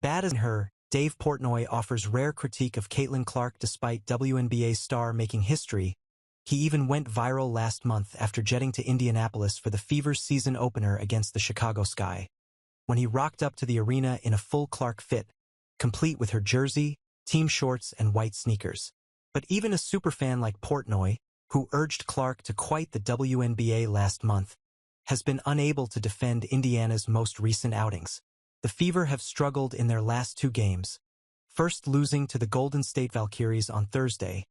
Bad as her, Dave Portnoy offers rare critique of Caitlin Clark despite WNBA star making history. He even went viral last month after jetting to Indianapolis for the Fever's season opener against the Chicago Sky, when he rocked up to the arena in a full Clark fit, complete with her jersey, team shorts, and white sneakers. But even a superfan like Portnoy, who urged Clark to quit the WNBA last month, has been unable to defend Indiana's most recent outings. The Fever have struggled in their last two games, first losing to the Golden State Valkyries on Thursday,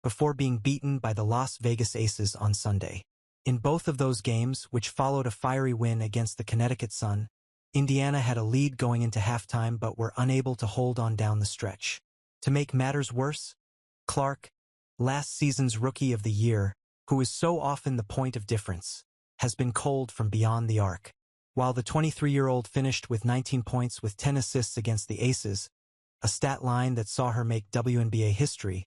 before being beaten by the Las Vegas Aces on Sunday. In both of those games, which followed a fiery win against the Connecticut Sun, Indiana had a lead going into halftime but were unable to hold on down the stretch. To make matters worse, Clark, last season's Rookie of the Year, who is so often the point of difference, has been cold from beyond the arc. While the 23-year-old finished with 19 points with 10 assists against the Aces, a stat line that saw her make WNBA history,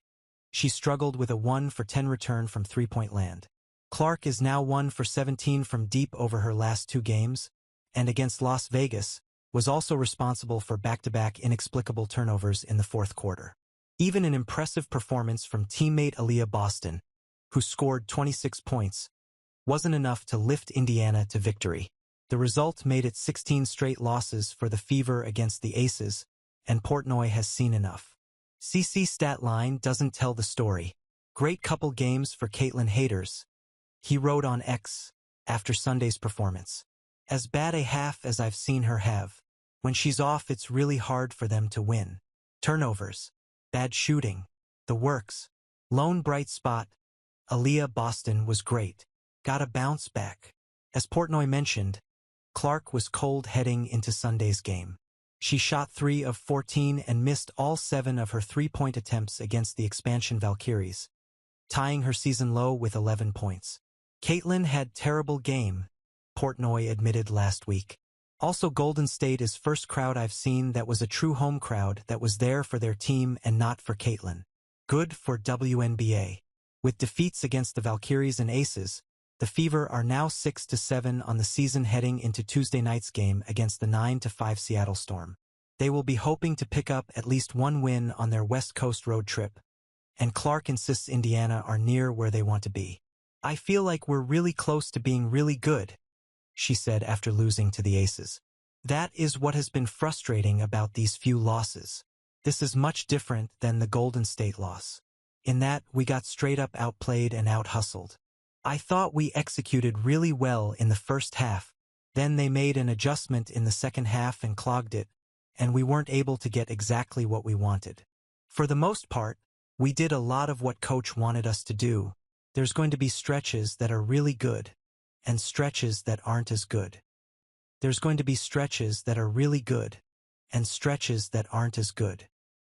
she struggled with a 1-for-10 return from three-point land. Clark is now 1-for-17 from deep over her last two games, and against Las Vegas, was also responsible for back-to-back inexplicable turnovers in the fourth quarter. Even an impressive performance from teammate Aaliyah Boston, who scored 26 points, wasn't enough to lift Indiana to victory. The result made it 16 straight losses for the Fever against the Aces, and Portnoy has seen enough. CC stat line doesn't tell the story. Great couple games for Caitlin haters, he wrote on X after Sunday's performance. As bad a half as I've seen her have. When she's off, it's really hard for them to win. Turnovers, bad shooting, the works. Lone bright spot, Aaliyah Boston was great. Got a bounce back. As Portnoy mentioned, Clark was cold heading into Sunday's game. She shot 3 of 14 and missed all 7 of her three-point attempts against the expansion Valkyries, tying her season low with 11 points. Caitlin had terrible game, Portnoy admitted last week. Also, Golden State is first crowd I've seen that was a true home crowd that was there for their team and not for Caitlin. Good for WNBA. With defeats against the Valkyries and Aces, the Fever are now 6-7 on the season heading into Tuesday night's game against the 9-5 Seattle Storm. They will be hoping to pick up at least one win on their West Coast road trip, and Clark insists Indiana are near where they want to be. I feel like we're really close to being really good, she said after losing to the Aces. That is what has been frustrating about these few losses. This is much different than the Golden State loss, in that we got straight up outplayed and out-hustled. I thought we executed really well in the first half, then they made an adjustment in the second half and clogged it, and we weren't able to get exactly what we wanted. For the most part, we did a lot of what coach wanted us to do. There's going to be stretches that are really good, and stretches that aren't as good. There's going to be stretches that are really good, and stretches that aren't as good.